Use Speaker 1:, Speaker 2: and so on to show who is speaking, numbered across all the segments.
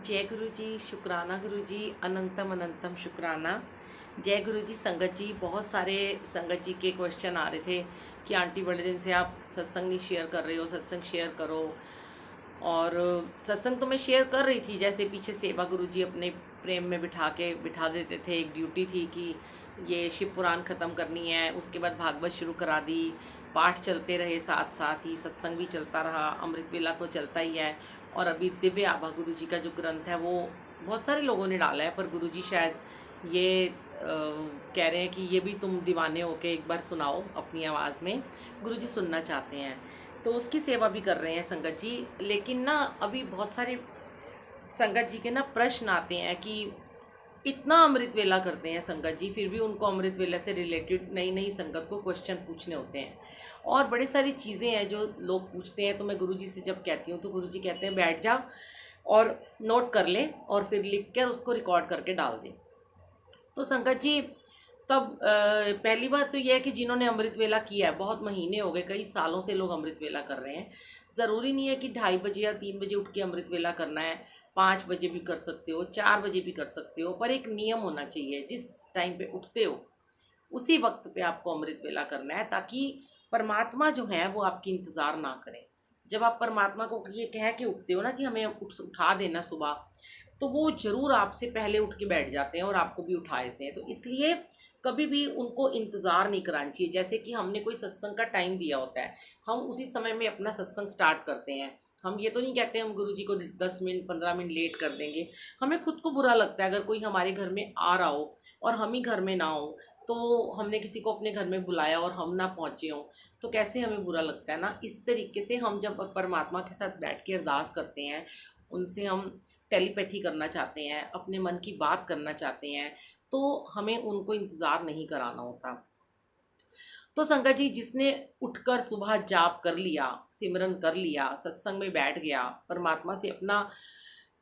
Speaker 1: जय गुरु जी, शुक्राना गुरु जी, अनंतम अनंतम शुक्राना। जय गुरु जी। संगत जी, बहुत सारे संगत जी के क्वेश्चन आ रहे थे कि आंटी बड़े दिन से आप सत्संग नहीं शेयर कर रहे हो, सत्संग शेयर करो। और सत्संग तो मैं शेयर कर रही थी, जैसे पीछे सेवा गुरु जी अपने प्रेम में बिठा देते थे। एक ड्यूटी थी कि ये शिव पुराण ख़त्म करनी है, उसके बाद भागवत शुरू करा दी, पाठ चलते रहे, साथ साथ ही सत्संग भी चलता रहा, अमृत वेला तो चलता ही है। और अभी दिव्य आभा गुरु जी का जो ग्रंथ है वो बहुत सारे लोगों ने डाला है, पर गुरु जी शायद ये कह रहे हैं कि ये भी तुम दीवाने होके एक बार सुनाओ अपनी आवाज़ में। गुरु जी सुनना चाहते हैं, तो उसकी सेवा भी कर रहे हैं संगत जी। लेकिन ना अभी बहुत सारे संगत जी के ना प्रश्न आते हैं कि इतना अमृत वेला करते हैं संगत जी, फिर भी उनको अमृत वेला से रिलेटेड नई नई संगत को क्वेश्चन पूछने होते हैं। और बड़ी सारी चीज़ें हैं जो लोग पूछते हैं, तो मैं गुरुजी से जब कहती हूँ तो गुरुजी कहते हैं बैठ जा और नोट कर ले और फिर लिख कर उसको रिकॉर्ड करके डाल दे। तो संगत जी, तब पहली बात तो यह है कि जिन्होंने अमृत वेला किया है, बहुत महीने हो गए, कई सालों से लोग अमृत वेला कर रहे हैं। ज़रूरी नहीं है कि 2:30 या 3 बजे उठ के अमृत वेला करना है, 5 बजे भी कर सकते हो, 4 बजे भी कर सकते हो, पर एक नियम होना चाहिए। जिस टाइम पे उठते हो उसी वक्त पे आपको अमृत वेला करना है, ताकि परमात्मा जो है वो आपकी इंतज़ार ना करें। जब आप परमात्मा को ये कह के उठते हो ना कि हमें उठा देना सुबह, तो वो ज़रूर आपसे पहले उठ के बैठ जाते हैं और आपको भी उठा देते हैं। तो इसलिए कभी भी उनको इंतज़ार नहीं कराना चाहिए। जैसे कि हमने कोई सत्संग का टाइम दिया होता है, हम उसी समय में अपना सत्संग स्टार्ट करते हैं। हम ये तो नहीं कहते हम गुरु जी को 10 मिनट 15 मिनट लेट कर देंगे। हमें खुद को बुरा लगता है अगर कोई हमारे घर में आ रहा हो और हम ही घर में ना हो, तो हमने किसी को अपने घर में बुलाया और हम ना पहुँचे हों, तो कैसे हमें बुरा लगता है ना। इस तरीके से हम जब परमात्मा के साथ बैठ के अरदास करते हैं, उनसे हम टेलीपैथी करना चाहते हैं, अपने मन की बात करना चाहते हैं, तो हमें उनको इंतज़ार नहीं कराना होता। तो संगत जी, जिसने उठकर सुबह जाप कर लिया, सिमरन कर लिया, सत्संग में बैठ गया, परमात्मा से अपना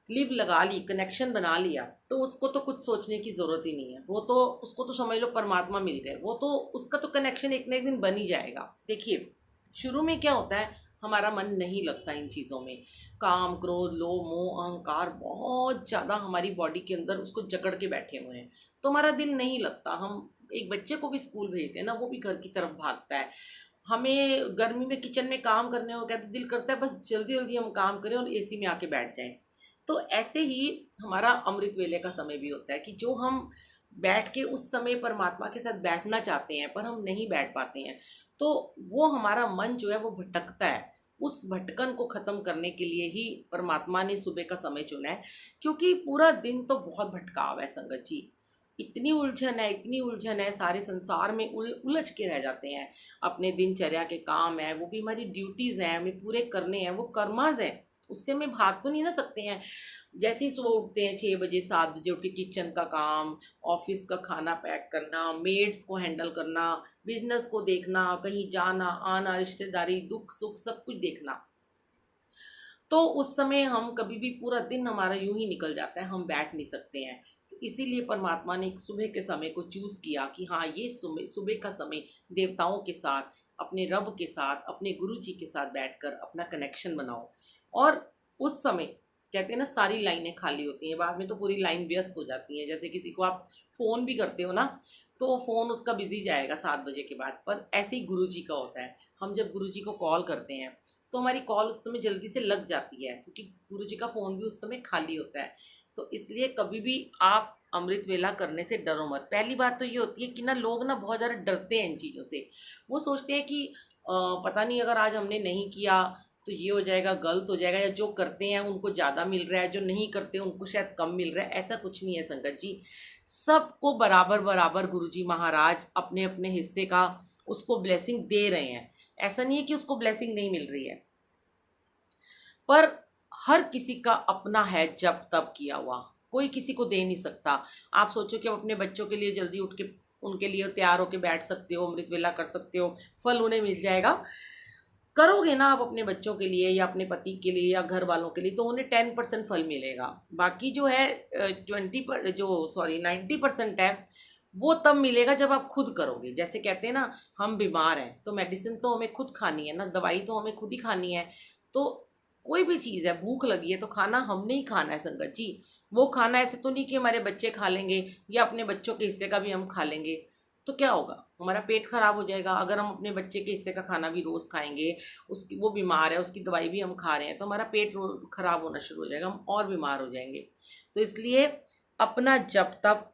Speaker 1: लिव लगा ली, कनेक्शन बना लिया, तो उसको तो कुछ सोचने की ज़रूरत ही नहीं है। वो तो, उसको तो समझ लो परमात्मा मिल गए, वो तो, उसका तो कनेक्शन एक ना एक दिन बन ही जाएगा। देखिए, शुरू में क्या होता है, हमारा मन नहीं लगता इन चीज़ों में। काम, क्रोध, लोभ, मोह, अहंकार बहुत ज़्यादा हमारी बॉडी के अंदर उसको जकड़ के बैठे हुए हैं, तो हमारा दिल नहीं लगता। हम एक बच्चे को भी स्कूल भेजते हैं ना, वो भी घर की तरफ भागता है। हमें गर्मी में किचन में काम करने हो गया तो दिल करता है बस जल्दी जल्दी हम काम करें और एसी में आके बैठ जाएं। तो ऐसे ही हमारा अमृत वेले का समय भी होता है कि जो हम बैठ के उस समय परमात्मा के साथ बैठना चाहते हैं पर हम नहीं बैठ पाते हैं, तो वो हमारा मन जो है वो भटकता है। उस भटकन को ख़त्म करने के लिए ही परमात्मा ने सुबह का समय चुना है, क्योंकि पूरा दिन तो बहुत भटकाव है संगत जी। इतनी उलझन है, इतनी उलझन है, सारे संसार में उलझ के रह जाते हैं। अपने दिनचर्या के काम है, वो भी हमारी ड्यूटीज़ हैं, हमें पूरे करने हैं, वो कर्माज हैं, उससे हमें भाग तो नहीं ना सकते हैं। जैसे ही सुबह उठते हैं 6 बजे 7 बजे उठ के किचन का काम, ऑफिस का खाना पैक करना, मेड्स को हैंडल करना, बिजनेस को देखना, कहीं जाना आना, रिश्तेदारी, दुख सुख सब कुछ देखना, तो उस समय हम कभी भी, पूरा दिन हमारा यूं ही निकल जाता है, हम बैठ नहीं सकते हैं। तो इसीलिए परमात्मा ने एक सुबह के समय को चूज़ किया कि हाँ, ये सुबह सुबह का समय देवताओं के साथ, अपने रब के साथ, अपने गुरु जी के साथ बैठकर अपना कनेक्शन बनाओ। और उस समय कहते हैं ना, सारी लाइनें खाली होती हैं, बाद में तो पूरी लाइन व्यस्त हो जाती हैं। जैसे किसी को आप फ़ोन भी करते हो ना, तो फ़ोन उसका बिजी जाएगा 7 बजे के बाद, पर ऐसे ही गुरु जी का होता है। हम जब गुरु जी को कॉल करते हैं तो हमारी कॉल उस समय जल्दी से लग जाती है, क्योंकि गुरु जी का फ़ोन भी उस समय खाली होता है। तो इसलिए कभी भी आप अमृत वेला करने से डरो मत। पहली बात तो ये होती है कि ना, लोग ना बहुत ज़्यादा डरते हैं इन चीज़ों से। वो सोचते हैं कि पता नहीं अगर आज हमने नहीं किया तो ये हो जाएगा, गलत हो जाएगा, या जो करते हैं उनको ज़्यादा मिल रहा है, जो नहीं करते उनको शायद कम मिल रहा है। ऐसा कुछ नहीं है संगत जी, सबको बराबर बराबर गुरु जी महाराज अपने अपने हिस्से का उसको ब्लेसिंग दे रहे हैं। ऐसा नहीं है कि उसको ब्लेसिंग नहीं मिल रही है, पर हर किसी का अपना है जब तब किया हुआ, कोई किसी को दे नहीं सकता। आप सोचो कि आप अपने बच्चों के लिए जल्दी उठ के उनके लिए तैयार होके बैठ सकते हो, अमृत वेला कर सकते हो, फल उन्हें मिल जाएगा। करोगे ना आप अपने बच्चों के लिए या अपने पति के लिए या घर वालों के लिए, तो उन्हें 10% फल मिलेगा। बाकी जो है 90% है, वो तब मिलेगा जब आप खुद करोगे। जैसे कहते हैं ना, हम बीमार हैं तो मेडिसिन तो हमें खुद खानी है ना, दवाई तो हमें खुद ही खानी है। तो कोई भी चीज़ है, भूख लगी है तो खाना हमने ही खाना है संगत जी। वो खाना ऐसे तो नहीं कि हमारे बच्चे खा लेंगे या अपने बच्चों के हिस्से का भी हम खा लेंगे, तो क्या होगा, हमारा पेट खराब हो जाएगा। अगर हम अपने बच्चे के हिस्से का खाना भी रोज़ खाएंगे, उसकी वो बीमार है, उसकी दवाई भी हम खा रहे हैं, तो हमारा पेट खराब होना शुरू हो जाएगा, हम और बीमार हो जाएंगे। तो इसलिए अपना जप तप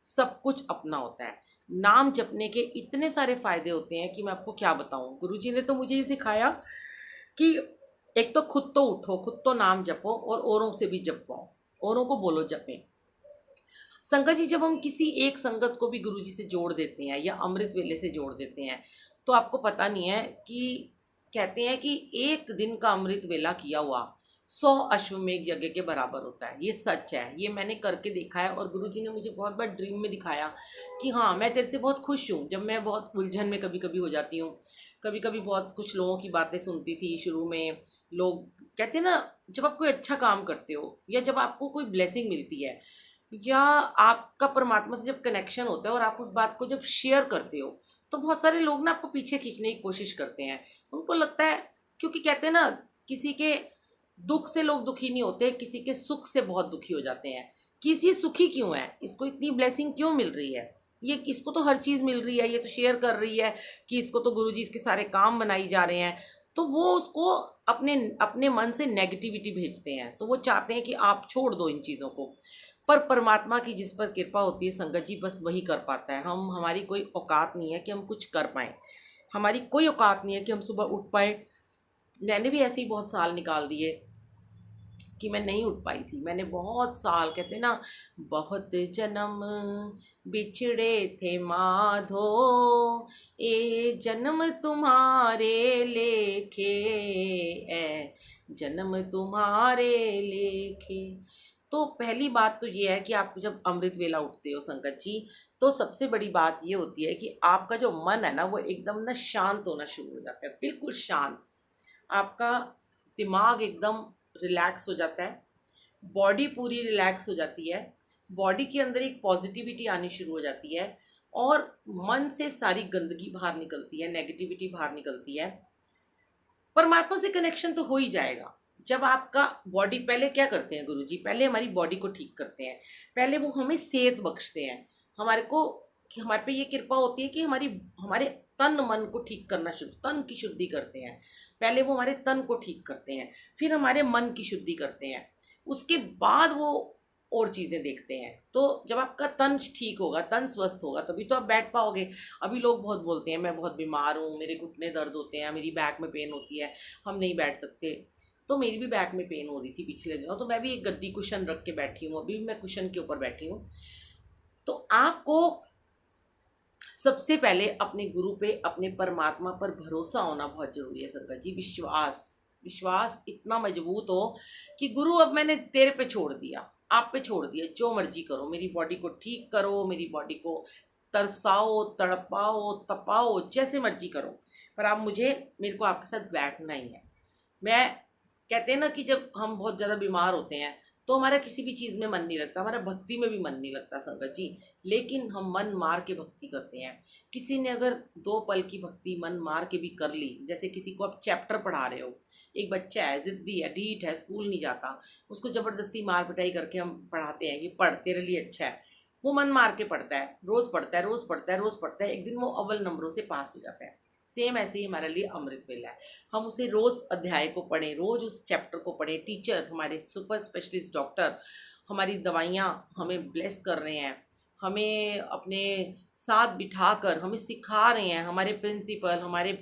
Speaker 1: सब कुछ अपना होता है। नाम जपने के इतने सारे फायदे होते हैं कि मैं आपको क्या बताऊं। गुरुजी ने तो मुझे ये सिखाया कि एक तो खुद तो उठो, खुद तो नाम जपो और औरों से भी जपवाओ, औरों को बोलो जपें। संगत जी, जब हम किसी एक संगत को भी गुरुजी से जोड़ देते हैं या अमृत वेले से जोड़ देते हैं, तो आपको पता नहीं है कि कहते हैं कि एक दिन का अमृत वेला किया हुआ 100 अश्वमेघ यज्ञ के बराबर होता है। ये सच है, ये मैंने करके देखा है और गुरुजी ने मुझे बहुत बार ड्रीम में दिखाया कि हाँ, मैं तेरे से बहुत खुश हूँ। जब मैं बहुत उलझन में कभी कभी हो जाती हूँ, कभी कभी बहुत कुछ लोगों की बातें सुनती थी शुरू में। लोग कहते हैं ना, जब आप कोई अच्छा काम करते हो या जब आपको कोई ब्लेसिंग मिलती है या आपका परमात्मा से जब कनेक्शन होता है और आप उस बात को जब शेयर करते हो, तो बहुत सारे लोग ना आपको पीछे खींचने की कोशिश करते हैं। उनको लगता है, क्योंकि कहते हैं ना, किसी के दुख से लोग दुखी नहीं होते, किसी के सुख से बहुत दुखी हो जाते हैं। किसी सुखी क्यों है, इसको इतनी ब्लेसिंग क्यों मिल रही है, ये इसको तो हर चीज़ मिल रही है, ये तो शेयर कर रही है कि इसको तो गुरुजी इसके सारे काम बनाई जा रहे हैं, तो वो उसको अपने अपने मन से नेगेटिविटी भेजते हैं। तो वो चाहते हैं कि आप छोड़ दो इन चीज़ों को। पर परमात्मा की जिस पर कृपा होती है संगत जी, बस वही कर पाता है। हमारी कोई औकात नहीं है कि हम कुछ कर पाएँ, हमारी कोई औकात नहीं है कि हम सुबह उठ पाए। मैंने भी ऐसे ही बहुत साल निकाल दिए कि मैं नहीं उठ पाई थी। मैंने बहुत साल, कहते ना, बहुत जन्म बिछड़े थे माधो, ए जन्म तुम्हारे लेखे, ए जन्म तुम्हारे लेखे। तो पहली बात तो ये है कि आप जब अमृत वेला उठते हो संगत जी, तो सबसे बड़ी बात ये होती है कि आपका जो मन है ना, वो एकदम ना शांत होना शुरू हो जाता है, बिल्कुल शांत। आपका दिमाग एकदम रिलैक्स हो जाता है, बॉडी पूरी रिलैक्स हो जाती है, बॉडी के अंदर एक पॉजिटिविटी आनी शुरू हो जाती है और मन से सारी गंदगी बाहर निकलती है, नेगेटिविटी बाहर निकलती है। परमात्मा से कनेक्शन तो हो ही जाएगा जब आपका बॉडी, पहले क्या करते हैं गुरुजी, पहले हमारी बॉडी को ठीक करते हैं, पहले वो हमें सेहत बख्शते हैं हमारे को, कि हमारे पे ये कृपा होती है कि हमारे तन मन को ठीक करना शुरू, तन की शुद्धि करते हैं। पहले वो हमारे तन को ठीक करते हैं, फिर हमारे मन की शुद्धि करते हैं, उसके बाद वो और चीज़ें देखते हैं। तो जब आपका तन ठीक होगा, तन स्वस्थ होगा, तभी तो आप बैठ पाओगे। अभी लोग बहुत बोलते हैं मैं बहुत बीमार हूँ, मेरे घुटने दर्द होते हैं, मेरी बैक में पेन होती है, हम नहीं बैठ सकते। तो मेरी भी बैक में पेन हो रही थी पिछले दिनों, तो मैं भी एक गद्दी कुशन रख के बैठी हूँ, अभी भी मैं कुशन के ऊपर बैठी हूँ। तो आपको सबसे पहले अपने गुरु पे, अपने परमात्मा पर भरोसा होना बहुत जरूरी है संगत जी। विश्वास, विश्वास इतना मजबूत हो कि गुरु अब मैंने तेरे पे छोड़ दिया, आप पे छोड़ दिया, जो मर्जी करो, मेरी बॉडी को ठीक करो, मेरी बॉडी को तरसाओ, तड़पाओ, तपाओ, जैसे मर्जी करो, पर आप मेरे को आपके साथ बैठना ही है। मैं, कहते हैं ना कि जब हम बहुत ज़्यादा बीमार होते हैं तो हमारा किसी भी चीज़ में मन नहीं लगता, हमारा भक्ति में भी मन नहीं लगता संगत जी, लेकिन हम मन मार के भक्ति करते हैं। किसी ने अगर 2 पल की भक्ति मन मार के भी कर ली, जैसे किसी को आप चैप्टर पढ़ा रहे हो, एक बच्चा है, ज़िद्दी है, ढीठ है, स्कूल नहीं जाता, उसको ज़बरदस्ती मार पिटाई करके हम पढ़ाते हैं कि पढ़, तेरे लिए अच्छा है, वो मन मार के पढ़ता है, रोज़ पढ़ता है, रोज़ पढ़ता है, रोज़ पढ़ता है, एक दिन वो अव्वल नंबरों से पास हो जाता है। सेम ऐसे ही हमारे लिए अमृत वेला है, हम उसे रोज़ अध्याय को पढ़ें, रोज़ उस चैप्टर को पढ़ें। टीचर, हमारे सुपर स्पेशलिस्ट डॉक्टर, हमारी दवाइयाँ हमें ब्लेस कर रहे हैं, हमें अपने साथ बिठाकर हमें सिखा रहे हैं, हमारे प्रिंसिपल, हमारे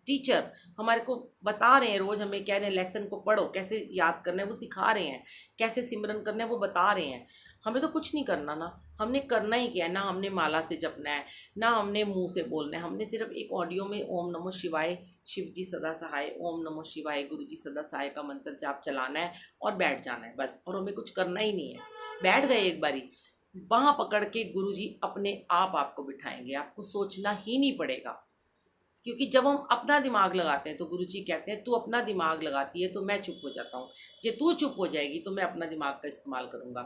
Speaker 1: टीचर हमारे को बता रहे हैं, रोज़ हमें कह रहे हैं लेसन को पढ़ो, कैसे याद करना है वो सिखा रहे हैं, कैसे सिमरन करना है वो बता रहे हैं। हमें तो कुछ नहीं करना ना, हमने करना ही क्या है, ना हमने माला से जपना है, ना हमने मुंह से बोलना है, हमने सिर्फ एक ऑडियो में ओम नमो शिवाय, शिव जी सदा सहाय, ओम नमो शिवाय, गुरु जी सदा सहाय का मंत्र जाप चलाना है और बैठ जाना है बस, और हमें कुछ करना ही नहीं है। बैठ गए एक बारी, बाँह पकड़ के गुरु जी अपने आप आपको बिठाएंगे, आपको सोचना ही नहीं पड़ेगा। क्योंकि जब हम अपना दिमाग लगाते हैं तो गुरु जी कहते हैं तू अपना दिमाग लगाती है तो मैं चुप हो जाता हूँ, जे तू चुप हो जाएगी तो मैं अपना दिमाग का इस्तेमाल करूँगा।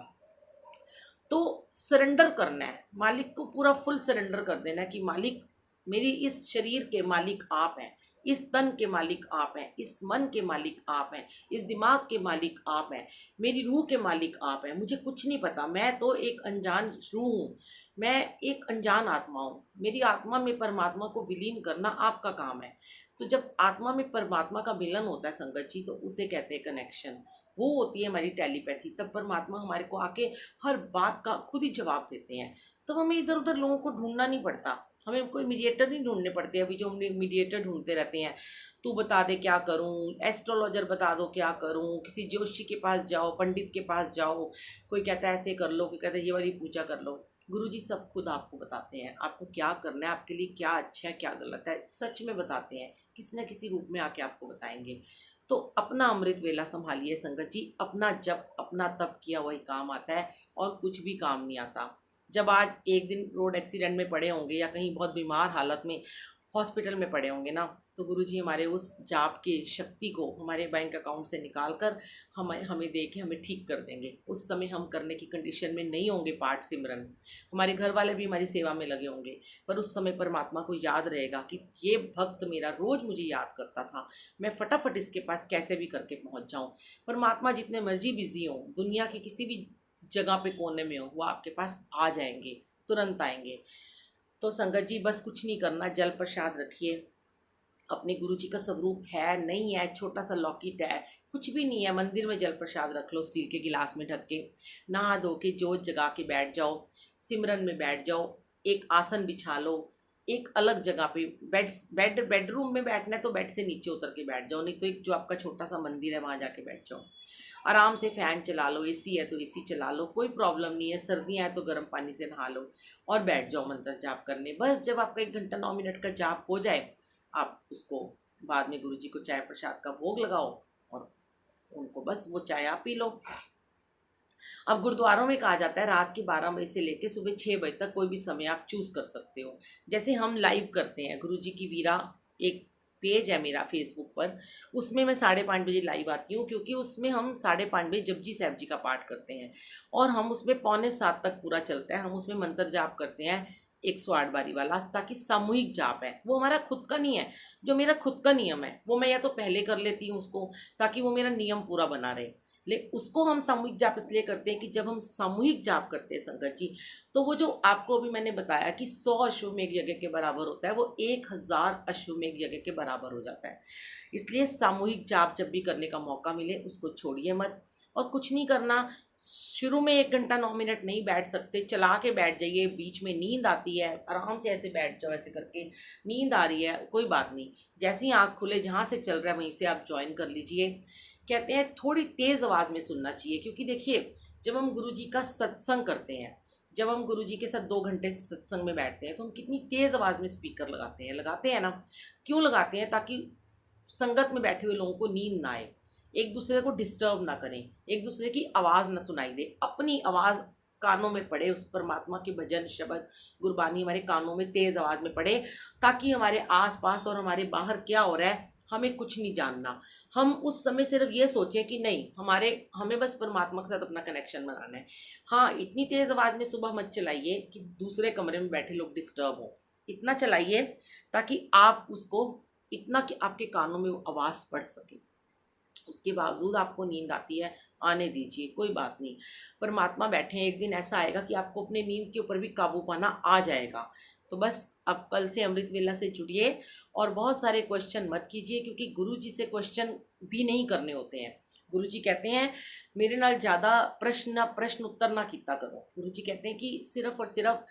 Speaker 1: तो सरेंडर करना है, मालिक को पूरा फुल सरेंडर कर देना है कि मालिक, मेरी इस शरीर के मालिक आप हैं, इस तन के मालिक आप हैं, इस मन के मालिक आप हैं, इस दिमाग के मालिक आप हैं, मेरी रूह के मालिक आप हैं। मुझे कुछ नहीं पता, मैं तो एक अनजान रूह हूँ, मैं एक अनजान आत्मा हूँ। मेरी आत्मा में परमात्मा को विलीन करना आपका काम है। तो जब आत्मा में परमात्मा का मिलन होता है संगत जी, तो उसे कहते हैं कनेक्शन। वो होती है हमारी टेलीपैथी। तब परमात्मा हमारे को आके हर बात का खुद ही जवाब देते हैं। तब हमें इधर उधर लोगों को ढूंढना नहीं पड़ता, हमें कोई मीडिएटर नहीं ढूंढने पड़ते। अभी जो हम मीडिएटर ढूंढते रहते हैं, तू बता दे क्या करूं, एस्ट्रोलॉजर बता दो क्या करूं, किसी जोशी के पास जाओ, पंडित के पास जाओ, कोई कहता है ऐसे कर लो, कोई कहता है ये वाली पूजा कर लो। गुरुजी सब खुद आपको बताते हैं आपको क्या करना है, आपके लिए क्या अच्छा है क्या गलत है, सच में बताते हैं, किसी न किसी रूप में आके आपको बताएंगे। तो अपना अमृत वेला संभालिए संगत जी। अपना जब अपना तब किया वही काम आता है, और कुछ भी काम नहीं आता। जब आज एक दिन रोड एक्सीडेंट में पड़े होंगे या कहीं बहुत बीमार हालत में हॉस्पिटल में पड़े होंगे ना, तो गुरुजी हमारे उस जाप की शक्ति को हमारे बैंक अकाउंट से निकाल कर हमें दे के हमें ठीक कर देंगे। उस समय हम करने की कंडीशन में नहीं होंगे पाठ सिमरन, हमारे घर वाले भी हमारी सेवा में लगे होंगे, पर उस समय परमात्मा को याद रहेगा कि ये भक्त मेरा रोज़ मुझे याद करता था, मैं फटाफट इसके पास कैसे भी करके पहुँच जाऊँ। परमात्मा जितने मर्जी बिजी हों, दुनिया के किसी भी जगह पे कोने में हो, वो आपके पास आ जाएंगे, तुरंत आएंगे। तो संगत जी बस कुछ नहीं करना, जल प्रसाद रखिए। अपने गुरु जी का स्वरूप है नहीं है, छोटा सा लॉकेट है, कुछ भी नहीं है, मंदिर में जल प्रसाद रख लो स्टील के गिलास में ढक के, नहा धो के जोत जगा के बैठ जाओ, सिमरन में बैठ जाओ, एक आसन बिछा लो, एक अलग जगह पे बेडरूम में बैठना है तो बेड से नीचे उतर के बैठ जाओ, नहीं तो एक जो आपका छोटा सा मंदिर है वहाँ जाके बैठ जाओ। आराम से फ़ैन चला लो, एसी है तो एसी चला लो, कोई प्रॉब्लम नहीं है, सर्दियाँ हैं तो गर्म पानी से नहा लो और बैठ जाओ मंत्र जाप करने। बस जब आपका 1 घंटा 9 मिनट का जाप हो जाए, आप उसको बाद में गुरुजी को चाय प्रसाद का भोग लगाओ और उनको बस वो चाय आप पी लो। अब गुरुद्वारों में कहा जाता है रात के 12 बजे से लेकर सुबह 6 बजे तक कोई भी समय आप चूज़ कर सकते हो। जैसे हम लाइव करते हैं, गुरुजी की वीरा एक पेज है मेरा फेसबुक पर, उसमें मैं 5:30 बजे लाइव आती हूँ, क्योंकि उसमें हम 5:30 बजे जपजी साहब जी का पाठ करते हैं और हम उसमें 6:45 तक पूरा चलता है। हम उसमें मंत्र जाप करते हैं 108 बारी वाला, ताकि सामूहिक जाप है, वो हमारा खुद का नहीं है। जो मेरा खुद का नियम है वो मैं या तो पहले कर लेती हूँ उसको, ताकि वो मेरा नियम पूरा बना रहे। ले उसको हम सामूहिक जाप इसलिए करते हैं कि जब हम सामूहिक जाप करते हैं संगत जी, तो वो जो आपको अभी मैंने बताया कि 100 अश्वमेघ यज्ञ के बराबर होता है, वो 1000 अश्वमेघ यज्ञ के बराबर हो जाता है। इसलिए सामूहिक जाप जब भी करने का मौका मिले उसको छोड़िए मत। और कुछ नहीं करना, शुरू में 1 घंटा 9 मिनट नहीं बैठ सकते, चला के बैठ जाइए, बीच में नींद आती है आराम से ऐसे बैठ जाओ, ऐसे करके नींद आ रही है कोई बात नहीं, जैसे ही आँख खुले जहाँ से चल रहा है वहीं से आप ज्वाइन कर लीजिए। कहते हैं थोड़ी तेज़ आवाज़ में सुनना चाहिए, क्योंकि देखिए जब हम गुरुजी का सत्संग करते हैं, जब हम गुरुजी के साथ 2 घंटे सत्संग में बैठते हैं, तो हम कितनी तेज़ आवाज़ में स्पीकर लगाते हैं ना। क्यों लगाते हैं? ताकि संगत में बैठे हुए लोगों को नींद ना आए, एक दूसरे को डिस्टर्ब ना करें, एक दूसरे की आवाज़ ना सुनाई दे, अपनी आवाज़ कानों में पड़े, उस परमात्मा के भजन शब्द गुरबानी हमारे कानों में तेज़ आवाज़ में पड़े, ताकि हमारे आसपास और हमारे बाहर क्या हो रहा है हमें कुछ नहीं जानना। हम उस समय सिर्फ ये सोचें कि नहीं, हमें बस परमात्मा के साथ अपना कनेक्शन बनाना है। हाँ, इतनी तेज़ आवाज़ में सुबह मत चलाइए कि दूसरे कमरे में बैठे लोग डिस्टर्ब हों, इतना चलाइए ताकि आप उसको इतना कि आपके कानों में वो आवाज़ पड़ सके। उसके बावजूद आपको नींद आती है, आने दीजिए, कोई बात नहीं। परमात्मा बैठे हैं, एक दिन ऐसा आएगा कि आपको अपने नींद के ऊपर भी काबू पाना आ जाएगा। तो बस अब कल से अमृत वेला से जुड़िए और बहुत सारे क्वेश्चन मत कीजिए, क्योंकि गुरु जी से क्वेश्चन भी नहीं करने होते हैं। गुरु जी कहते हैं मेरे नाल ज़्यादा प्रश्न उत्तर ना किया करो। गुरु जी कहते हैं कि सिर्फ और सिर्फ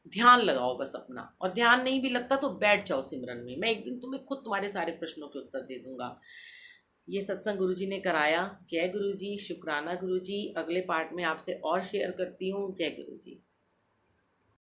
Speaker 1: ध्यान लगाओ बस अपना, और ध्यान नहीं भी लगता तो बैठ जाओ सिमरन में, मैं एक दिन तुम्हें खुद तुम्हारे सारे प्रश्नों के उत्तर दे दूंगा। ये सत्संग गुरुजी ने कराया। जय गुरुजी, शुक्राना गुरुजी। अगले पार्ट में आपसे और शेयर करती हूँ। जय गुरुजी।